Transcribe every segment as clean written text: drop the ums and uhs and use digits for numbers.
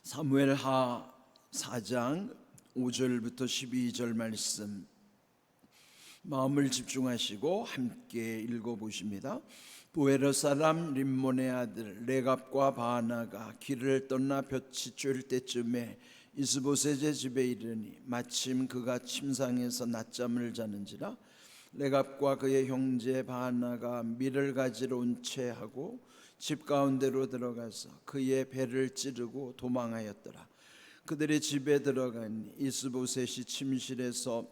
사무엘하 4장 5절부터 12절 말씀 마음을 집중하시고 함께 읽어보십니다. 부에르 사람 림몬의 아들 레갑과 바하나가 길을 떠나 볕이 쬐을 때쯤에 이스보셋의 집에 이르니 마침 그가 침상에서 낮잠을 자는지라. 레갑과 그의 형제 바하나가 밀을 가지러 온 채 하고 집 가운데로 들어가서 그의 배를 찌르고 도망하였더라. 그들의 집에 들어가니 이스보셋이 침실에서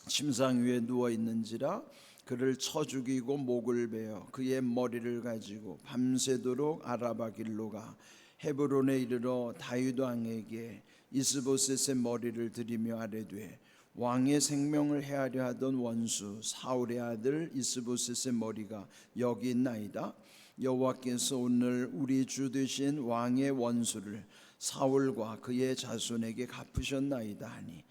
침상 위에 누워 있는지라. 그를 쳐 죽이고 목을 베어 그의 머리를 가지고 밤새도록 아라바 길로 가 헤브론에 이르러 다윗 왕에게 이스보셋의 머리를 들이며 아뢰되, 왕의 생명을 해하려 하던 원수 사울의 아들 이스보셋의 머리가 여기 있나이다. 여호와께서 오늘 우리 주 되신 왕의 원수를 사울과 그의 자손에게 갚으셨나이다 하니,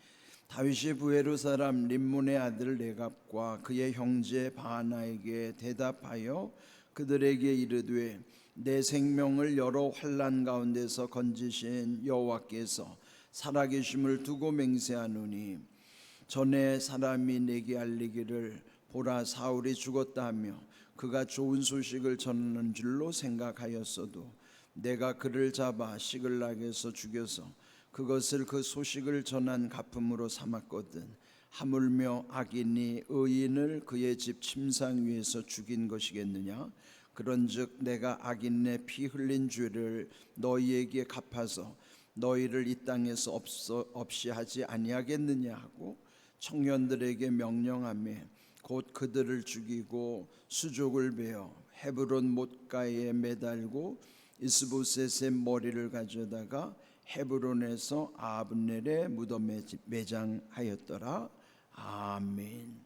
다윗이 부에르 사람 림몬의 아들 레갑과 그의 형제 바하나에게 대답하여 그들에게 이르되, 내 생명을 여러 환난 가운데서 건지신 여호와께서 살아계심을 두고 맹세하노니, 전에 사람이 내게 알리기를 보라 사울이 죽었다 하며 그가 좋은 소식을 전하는 줄로 생각하였어도 내가 그를 잡아 시글락에서 죽여서 그것을 그 소식을 전한 갚음으로 삼았거든. 하물며 악인이 의인을 그의 집 침상 위에서 죽인 것이겠느냐? 그런즉 내가 악인의 피 흘린 죄를 너희에게 갚아서 너희를 이 땅에서 없이 하지 아니하겠느냐 하고 청년들에게 명령하며 곧 그들을 죽이고 수족을 베어 헤브론 못가에 매달고 이스보셋의 머리를 가져다가 헤브론에서 아브넬의 무덤에 매장하였더라. 아멘.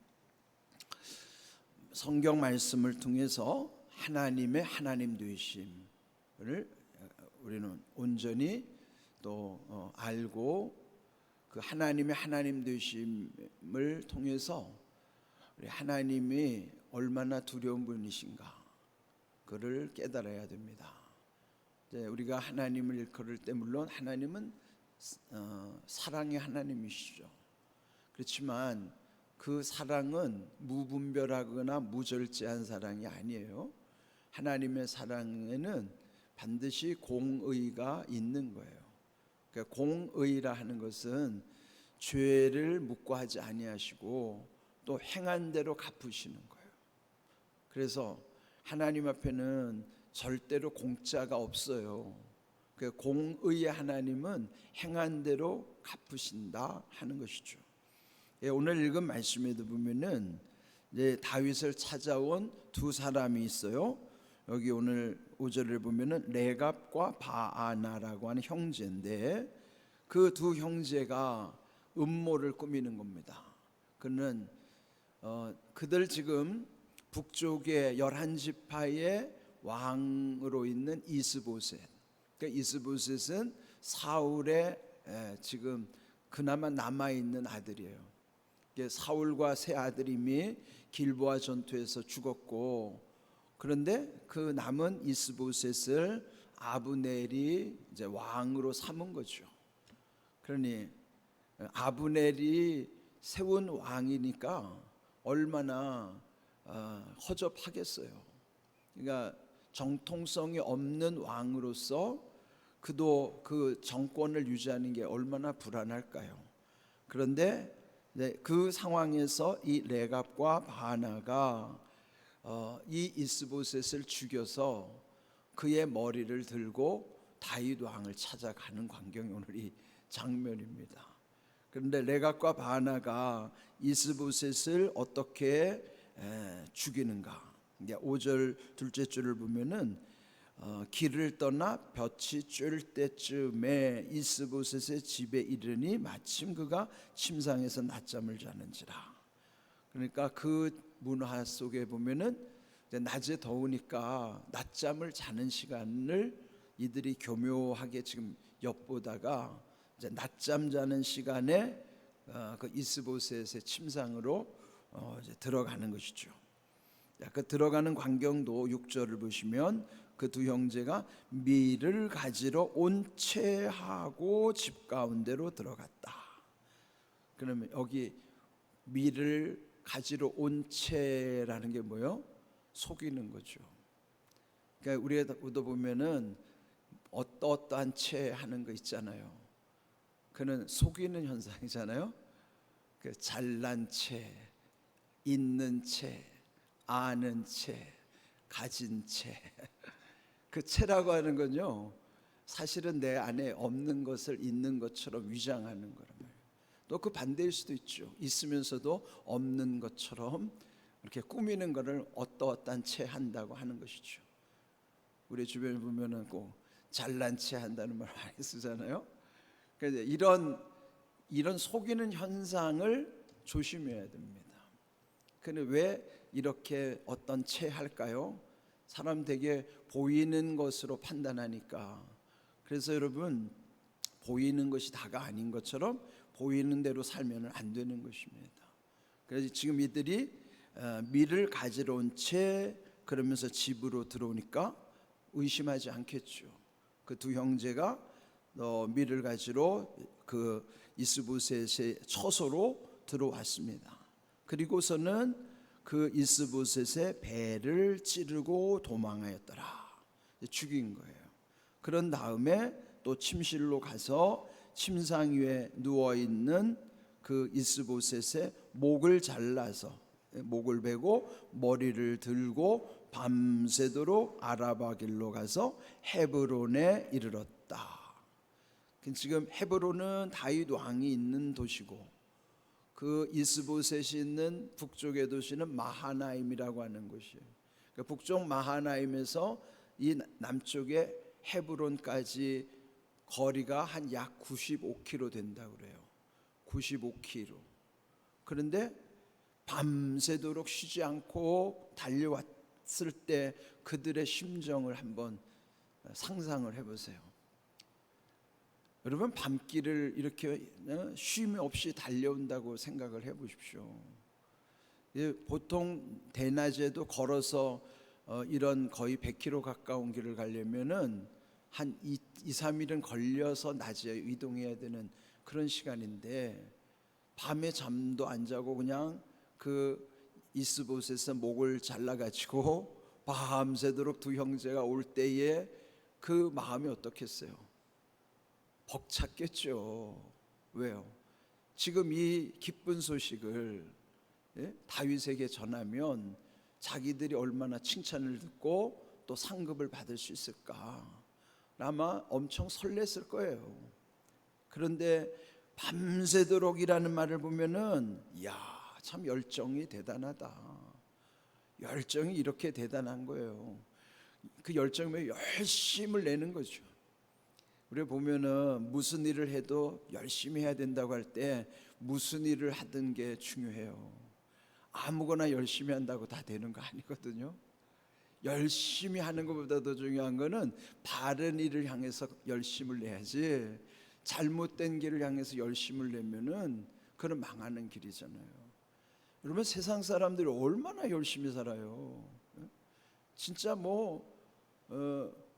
성경 말씀을 통해서 하나님의 하나님 되심을 우리는 온전히 또 알고, 그 하나님의 하나님 되심을 통해서 우리 하나님이 얼마나 두려운 분이신가 그를 깨달아야 됩니다. 우리가 하나님을 일컬을 때 물론 하나님은 사랑의 하나님이시죠. 그렇지만 그 사랑은 무분별하거나 무절제한 사랑이 아니에요. 하나님의 사랑에는 반드시 공의가 있는 거예요. 그러니까 공의라 하는 것은 죄를 묵과하지 아니하시고 또 행한 대로 갚으시는 거예요. 그래서 하나님 앞에는 절대로 공짜가 없어요. 그러니까 공의의 하나님은 행한 대로 갚으신다 하는 것이죠. 오늘 읽은 말씀에도 보면은 다윗을 찾아온 두 사람이 있어요. 여기 오늘 5절을 보면은 레갑과 바하나라고 하는 형제인데, 그 두 형제가 음모를 꾸미는 겁니다. 그는 그들 지금 북쪽의 11지파의 왕으로 있는 이스보셋, 그러니까 이스보셋은 사울의 지금 그나마 남아있는 아들이에요. 사울과 세 아들이 이미 길보아 전투에서 죽었고, 그런데 그 남은 이스보셋을 아브넬이 이제 왕으로 삼은 거죠. 그러니 아브넬이 세운 왕이니까 얼마나 허접하겠어요. 그러니까 정통성이 없는 왕으로서 그도 그 정권을 유지하는 게 얼마나 불안할까요? 그런데 그 상황에서 이 레갑과 바하나가 이 이스보셋을 죽여서 그의 머리를 들고 다윗 왕을 찾아가는 광경이 오늘 이 장면입니다. 그런데 레갑과 바하나가 이스보셋을 어떻게 죽이는가? 5절 둘째 줄을 보면은 길을 떠나 볕이 쬐을 때쯤에 이스보셋의 집에 이르니 마침 그가 침상에서 낮잠을 자는지라. 그러니까 그 문화 속에 보면은 낮에 더우니까 낮잠을 자는 시간을 이들이 교묘하게 지금 엿보다가 이제 낮잠 자는 시간에 그 이스보셋의 침상으로 이제 들어가는 것이죠. 그 들어가는 광경도 6절을 보시면 그 두 형제가 밀을 가지러 온채하고 집 가운데로 들어갔다. 그러면 여기 밀을 가지러 온채라는 게 뭐예요? 속이는 거죠. 그러니까 우리도 보면은 어떠한 채 하는 거 있잖아요. 그는 속이는 현상이잖아요. 그 잘난 채, 있는 채, 아는 채, 가진 채. 그 채라고 하는 건요, 사실은 내 안에 없는 것을 있는 것처럼 위장하는 거란 말이에요. 또 그 반대일 수도 있죠. 있으면서도 없는 것처럼 이렇게 꾸미는 것을 어떠한 채 한다고 하는 것이죠. 우리 주변에 보면은 꼭 잘난 채 한다는 말 많이 쓰잖아요. 그래서 이런 속이는 현상을 조심해야 됩니다. 근데 왜 이렇게 어떤 채 할까요? 사람 되게 보이는 것으로 판단하니까. 그래서 여러분, 보이는 것이 다가 아닌 것처럼 보이는 대로 살면 안 되는 것입니다. 그래서 지금 이들이 밀을 가지러 온 채 그러면서 집으로 들어오니까 의심하지 않겠죠. 그 두 형제가 밀을 가지러 그 이스보셋의 처소로 들어왔습니다. 그리고서는 그 이스보셋의 배를 찌르고 도망하였더라. 죽인 거예요. 그런 다음에 또 침실로 가서 침상 위에 누워있는 그 이스보셋의 목을 잘라서 목을 베고 머리를 들고 밤새도록 아라바 길로 가서 헤브론에 이르렀다. 지금 헤브론은 다윗 왕이 있는 도시고 그 이스보셋이 있는 북쪽의 도시는 마하나임이라고 하는 곳이에요. 그러니까 북쪽 마하나임에서 이 남쪽의 헤브론까지 거리가 한 약 95km 된다고 그래요. 95km. 그런데 밤새도록 쉬지 않고 달려왔을 때 그들의 심정을 한번 상상을 해보세요. 여러분, 밤길을 이렇게 쉼 없이 달려온다고 생각을 해보십시오. 보통 대낮에도 걸어서 이런 거의 100km 가까운 길을 가려면은 한 2-3일은 걸려서 낮에 이동해야 되는 그런 시간인데, 밤에 잠도 안 자고 그냥 그 이스보셋에서 목을 잘라가지고 밤새도록 두 형제가 올 때에 그 마음이 어떻겠어요? 벅찼겠죠. 왜요? 지금 이 기쁜 소식을 다윗에게 전하면 자기들이 얼마나 칭찬을 듣고 또 상급을 받을 수 있을까, 아마 엄청 설렜을 거예요. 그런데 밤새도록이라는 말을 보면은 참 열정이 대단하다. 열정이 이렇게 대단한 거예요. 그 열정이 열심을 내는 거죠. 우리 보면은 무슨 일을 해도 열심히 해야 된다고 할 때 무슨 일을 하든 게 중요해요. 아무거나 열심히 한다고 다 되는 거 아니거든요. 열심히 하는 것보다 더 중요한 거는 바른 일을 향해서 열심을 내야지, 잘못된 길을 향해서 열심을 내면은 그건 망하는 길이잖아요. 여러분, 세상 사람들이 얼마나 열심히 살아요. 진짜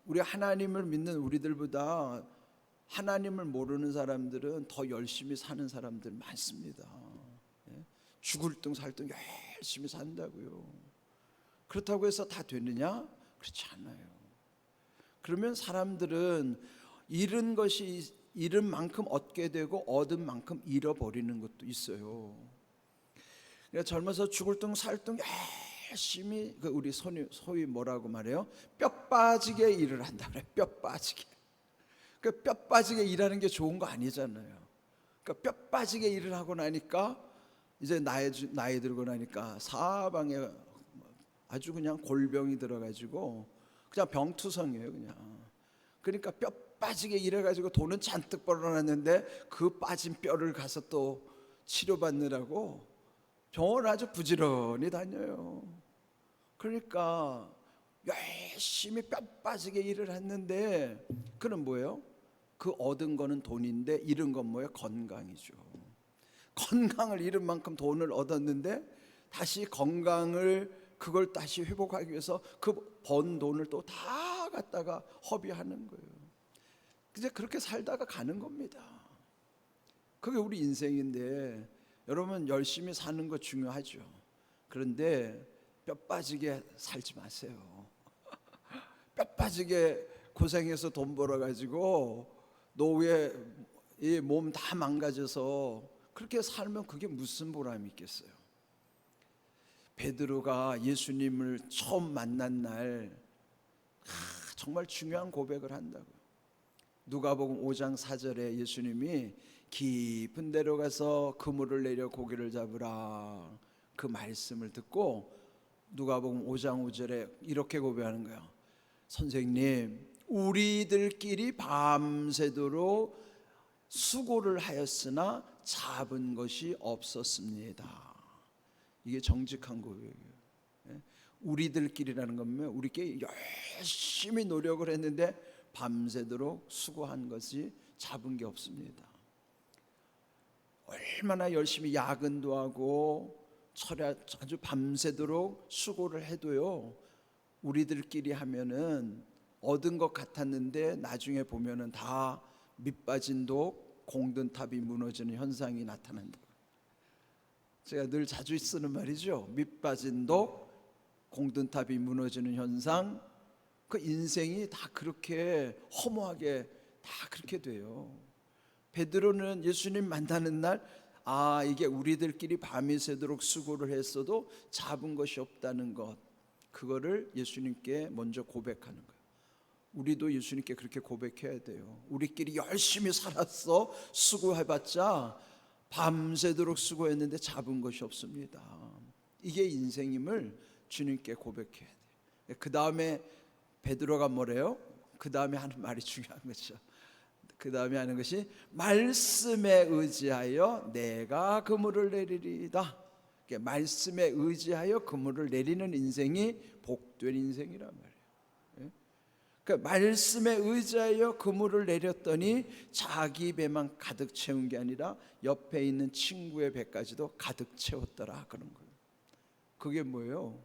우리 하나님을 믿는 우리들보다 하나님을 모르는 사람들은 더 열심히 사는 사람들 많습니다. 죽을 둥 살 둥 열심히 산다고요. 그렇다고 해서 다 되느냐? 그렇지 않아요. 그러면 사람들은 잃은 만큼 얻게 되고 얻은 만큼 잃어버리는 것도 있어요. 그러니까 젊어서 죽을 둥 살 둥 열심히, 우리 소위 뭐라고 말해요? 뼈 빠지게 일을 한다 그래. 뼈 빠지게. 그 뼈 빠지게 일하는 게 좋은 거 아니잖아요. 그러니까 뼈 빠지게 일을 하고 나니까 이제 나이 들고 나니까 사방에 아주 그냥 골병이 들어가지고 그냥 병투성이에요, 그냥. 그러니까 뼈 빠지게 일해가지고 돈은 잔뜩 벌어놨는데 그 빠진 뼈를 가서 또 치료받느라고 병원 아주 부지런히 다녀요. 그러니까 열심히 뼈 빠지게 일을 했는데 그는 뭐예요? 그 얻은 거는 돈인데 잃은 건 뭐예요? 건강이죠. 건강을 잃은 만큼 돈을 얻었는데 다시 건강을 그걸 다시 회복하기 위해서 그 번 돈을 또 다 다 갖다가 허비하는 거예요. 이제 그렇게 살다가 가는 겁니다. 그게 우리 인생인데, 여러분 열심히 사는 거 중요하죠. 그런데 뼈 빠지게 살지 마세요. 뼈 빠지게 고생해서 돈 벌어가지고 노후에 이 몸 다 망가져서 그렇게 살면 그게 무슨 보람이 있겠어요. 베드로가 예수님을 처음 만난 날 정말 중요한 고백을 한다고요. 누가복음 5장 4절에 예수님이 깊은 데로 가서 그물을 내려 고기를 잡으라, 그 말씀을 듣고 누가복음 5장 5절에 이렇게 고백하는 거예요. 선생님, 우리들끼리 밤새도록 수고를 하였으나 잡은 것이 없었습니다. 이게 정직한 고백이에요. 우리들끼리라는 건 우리끼리 열심히 노력을 했는데 밤새도록 수고한 것이 잡은 게 없습니다. 얼마나 열심히 야근도 하고 아주 밤새도록 수고를 해도요, 우리들끼리 하면은 얻은 것 같았는데 나중에 보면은 다 밑빠진 독, 공든 탑이 무너지는 현상이 나타난다. 제가 늘 자주 쓰는 말이죠. 밑빠진 독, 공든 탑이 무너지는 현상. 그 인생이 다 그렇게 허무하게 다 그렇게 돼요. 베드로는 예수님 만나는 날, 이게 우리들끼리 밤이 새도록 수고를 했어도 잡은 것이 없다는 것, 그거를 예수님께 먼저 고백하는 거예요. 우리도 예수님께 그렇게 고백해야 돼요. 우리끼리 열심히 살았어, 수고해봤자 밤새도록 수고했는데 잡은 것이 없습니다. 이게 인생임을 주님께 고백해야 돼요. 그 다음에 베드로가 뭐래요? 그 다음에 하는 말이 중요한 거죠. 그 다음에 하는 것이 말씀에 의지하여 내가 그물을 내리리다. 말씀에 의지하여 그물을 내리는 인생이 복된 인생이란 말이에요. 그러니까 말씀에 의지하여 그물을 내렸더니 자기 배만 가득 채운 게 아니라 옆에 있는 친구의 배까지도 가득 채웠더라, 그런 거예요. 그게 뭐예요?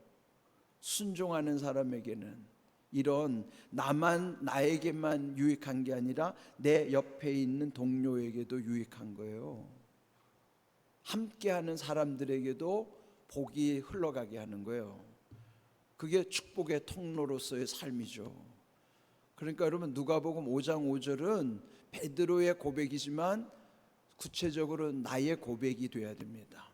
순종하는 사람에게는 이런 나에게만 유익한 게 아니라 내 옆에 있는 동료에게도 유익한 거예요. 함께하는 사람들에게도 복이 흘러가게 하는 거예요. 그게 축복의 통로로서의 삶이죠. 그러니까 여러분, 누가복음 5장 5절은 베드로의 고백이지만 구체적으로 나의 고백이 돼야 됩니다.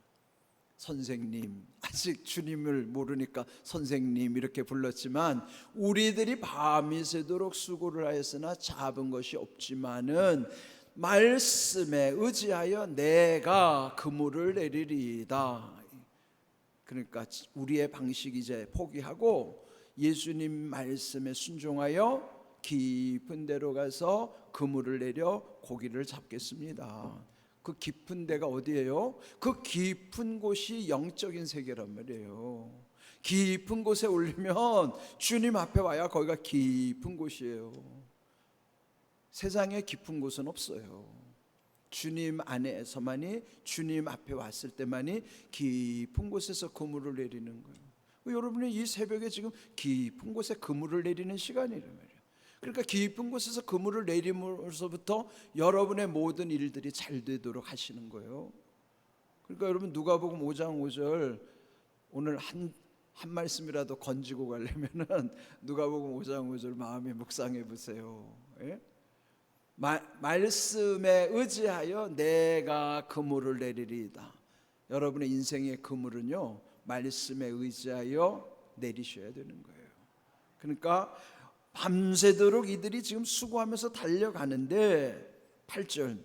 선생님, 아직 주님을 모르니까 선생님 이렇게 불렀지만 우리들이 밤이 새도록 수고를 하였으나 잡은 것이 없지만은 말씀에 의지하여 내가 그물을 내리리이다. 그러니까 우리의 방식 이제 포기하고 예수님 말씀에 순종하여 깊은 데로 가서 그물을 내려 고기를 잡겠습니다. 그 깊은 데가 어디예요? 그 깊은 곳이 영적인 세계란 말이에요. 깊은 곳에 올리면 주님 앞에 와야 거기가 깊은 곳이에요. 세상에 깊은 곳은 없어요. 주님 안에서만이, 주님 앞에 왔을 때만이 깊은 곳에서 그물을 내리는 거예요. 여러분이 이 새벽에 지금 깊은 곳에 그물을 내리는 시간이란 말이에요. 그러니까 깊은 곳에서 그물을 내림으로부터 여러분의 모든 일들이 잘 되도록 하시는 거예요. 그러니까 여러분, 누가복음 5장 5절 오늘 한 말씀이라도 건지고 가려면은 누가복음 5장 5절 마음에 묵상해 보세요. 예? 말씀에 의지하여 내가 그물을 내리리이다. 여러분의 인생의 그물은요, 말씀에 의지하여 내리셔야 되는 거예요. 그러니까 밤새도록 이들이 지금 수고하면서 달려가는데 8절,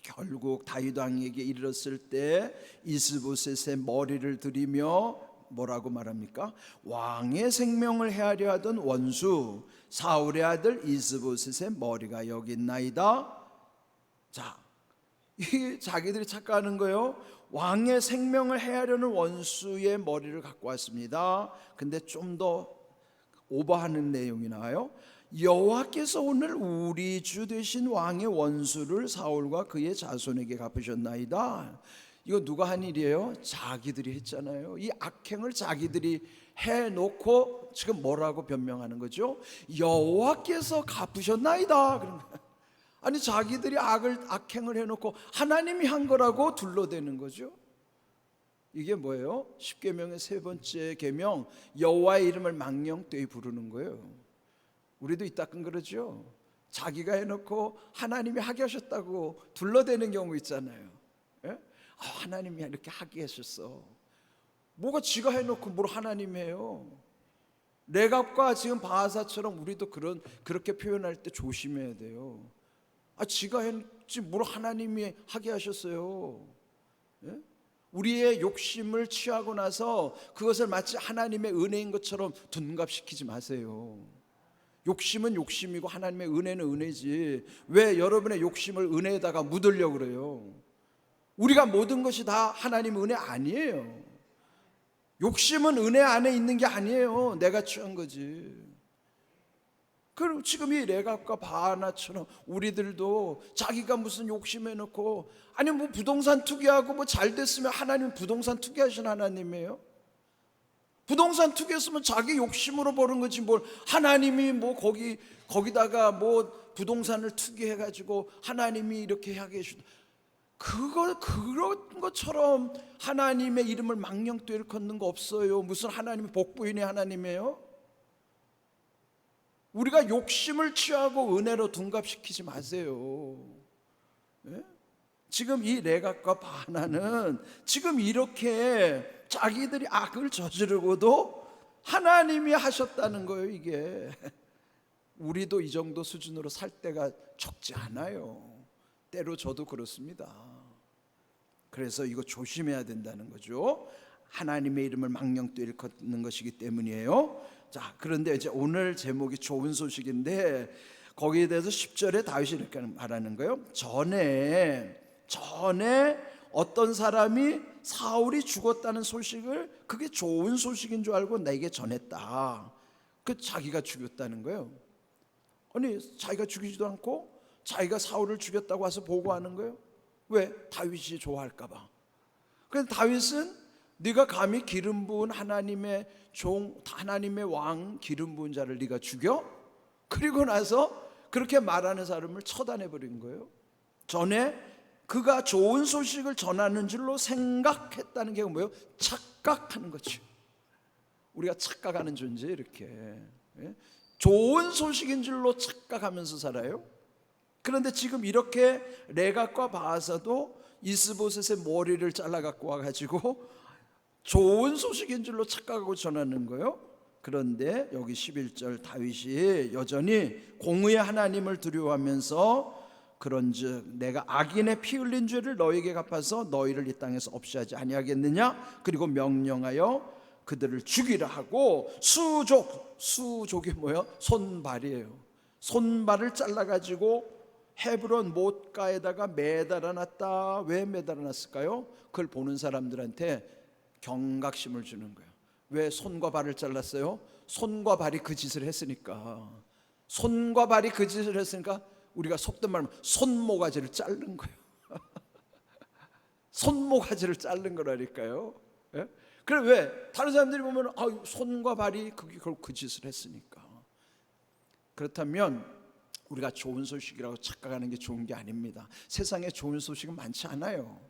결국 다윗 왕에게 이르렀을 때 이스보셋의 머리를 들이며 뭐라고 말합니까? 왕의 생명을 해하려 하던 원수 사울의 아들 이스보셋의 머리가 여기 있나이다. 자, 이 자기들이 착각하는 거예요. 왕의 생명을 해하려는 원수의 머리를 갖고 왔습니다. 근데 좀 더 오버하는 내용이 나와요. 여호와께서 오늘 우리 주 되신 왕의 원수를 사울과 그의 자손에게 갚으셨나이다. 이거 누가 한 일이에요? 자기들이 했잖아요. 이 악행을 자기들이 해놓고 지금 뭐라고 변명하는 거죠? 여호와께서 갚으셨나이다. 그런 거예요. 아니 자기들이 악행을 해놓고 하나님이 한 거라고 둘러대는 거죠. 이게 뭐예요? 십계명의 세 번째 계명, 여호와의 이름을 망령되이 부르는 거예요. 우리도 이따금 그러죠. 자기가 해놓고 하나님이 하게 하셨다고 둘러대는 경우 있잖아요. 예? 하나님이 이렇게 하게 하셨어. 뭐가 지가 해놓고 뭘 하나님이 해요? 레갑과 지금 바하사처럼 우리도 그렇게 표현할 때 조심해야 돼요. 지가 했지 뭘 하나님이 하게 하셨어요. 예? 우리의 욕심을 취하고 나서 그것을 마치 하나님의 은혜인 것처럼 둔갑시키지 마세요. 욕심은 욕심이고 하나님의 은혜는 은혜지 왜 여러분의 욕심을 은혜에다가 묻으려고 그래요? 우리가 모든 것이 다 하나님 은혜 아니에요. 욕심은 은혜 안에 있는 게 아니에요. 내가 취한 거지. 그럼 지금 이 레갑과 바하나처럼 우리들도 자기가 무슨 욕심해놓고 아니 뭐 부동산 투기하고 뭐 잘 됐으면 하나님은 부동산 투기하신 하나님이에요? 부동산 투기했으면 자기 욕심으로 버는 거지 뭘 하나님이 뭐 거기다가 뭐 부동산을 투기해가지고 하나님이 이렇게 하게 해주다. 그런 것처럼 하나님의 이름을 망령되이 걷는 거 없어요. 무슨 하나님이 복부인의 하나님이에요? 우리가 욕심을 취하고 은혜로 둔갑시키지 마세요. 네? 지금 이 레갑과 바하나는 지금 이렇게 자기들이 악을 저지르고도 하나님이 하셨다는 거예요. 이게 우리도 이 정도 수준으로 살 때가 적지 않아요. 때로 저도 그렇습니다. 그래서 이거 조심해야 된다는 거죠. 하나님의 이름을 망령되이 걷는 것이기 때문이에요. 자, 그런데 이제 오늘 제목이 좋은 소식인데 거기에 대해서 10절에 다윗이 이렇게 말하는 거예요. 전에 어떤 사람이 사울이 죽었다는 소식을 그게 좋은 소식인 줄 알고 내게 전했다. 자기가 죽였다는 거예요. 아니 자기가 죽이지도 않고 자기가 사울을 죽였다고 와서 보고하는 거예요. 왜? 다윗이 좋아할까 봐. 그래서 다윗은 네가 감히 기름 부은 하나님의 왕 기름 부은 자를 네가 죽여? 그리고 나서 그렇게 말하는 사람을 처단해 버린 거예요. 전에 그가 좋은 소식을 전하는 줄로 생각했다는 게 뭐예요? 착각하는 거죠. 우리가 착각하는 존재 이렇게 좋은 소식인 줄로 착각하면서 살아요. 그런데 지금 이렇게 레갑과 바하사도 이스보셋의 머리를 잘라 갖고 와가지고 좋은 소식인 줄로 착각하고 전하는 거예요. 그런데 여기 11절 다윗이 여전히 공의의 하나님을 두려워하면서 그런즉 내가 악인의 피 흘린 죄를 너에게 갚아서 너희를 이 땅에서 없이 하지 아니하겠느냐. 그리고 명령하여 그들을 죽이라 하고 수족이 뭐예요? 손발이에요. 손발을 잘라가지고 헤브론 못가에다가 매달아 놨다. 왜 매달아 놨을까요? 그걸 보는 사람들한테 경각심을 주는 거예요. 왜 손과 발을 잘랐어요? 손과 발이 그 짓을 했으니까. 손과 발이 그 짓을 했으니까 우리가 속된 말로 손모가지를 자른 거예요. 손모가지를 자른 거라니까요. 예? 그래 왜? 다른 사람들이 보면 손과 발이 그 짓을 했으니까. 그렇다면 우리가 좋은 소식이라고 착각하는 게 좋은 게 아닙니다. 세상에 좋은 소식은 많지 않아요.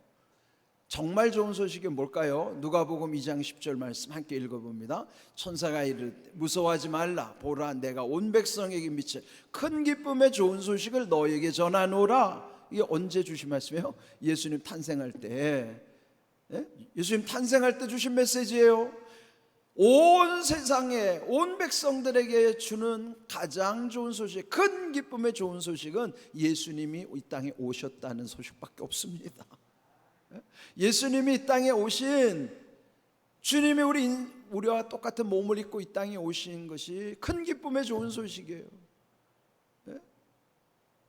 정말 좋은 소식이 뭘까요? 누가복음 2장 10절 말씀 함께 읽어봅니다. 천사가 이르되 무서워하지 말라. 보라 내가 온 백성에게 미칠 큰 기쁨의 좋은 소식을 너에게 전하노라. 이게 언제 주신 말씀이에요? 예수님 탄생할 때. 예수님 탄생할 때 주신 메시지예요. 온 세상에 온 백성들에게 주는 가장 좋은 소식, 큰 기쁨의 좋은 소식은 예수님이 이 땅에 오셨다는 소식밖에 없습니다. 예수님이 이 땅에 오신, 주님이 우리와 똑같은 몸을 입고 이 땅에 오신 것이 큰 기쁨의 좋은 소식이에요.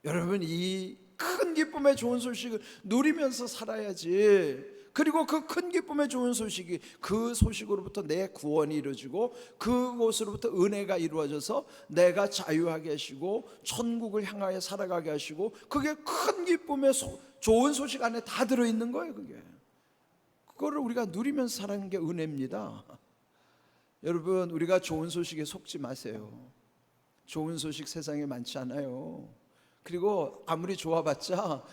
여러분 이 큰 기쁨의 좋은 소식을 누리면서 살아야지. 그리고 그 큰 기쁨의 좋은 소식이 그 소식으로부터 내 구원이 이루어지고 그곳으로부터 은혜가 이루어져서 내가 자유하게 하시고 천국을 향하여 살아가게 하시고 그게 큰 기쁨의 좋은 소식 안에 다 들어있는 거예요. 그거를 우리가 누리면서 살아가는 게 은혜입니다. 여러분, 우리가 좋은 소식에 속지 마세요. 좋은 소식 세상에 많지 않아요. 그리고 아무리 좋아봤자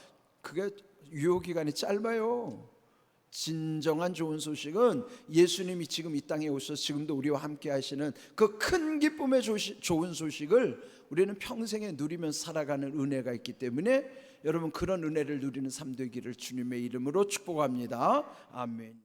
그게 유효기간이 짧아요. 진정한 좋은 소식은 예수님이 지금 이 땅에 오셔서 지금도 우리와 함께 하시는 그 큰 기쁨의 좋은 소식을 우리는 평생에 누리면서 살아가는 은혜가 있기 때문에 여러분, 그런 은혜를 누리는 삶 되기를 주님의 이름으로 축복합니다. 아멘.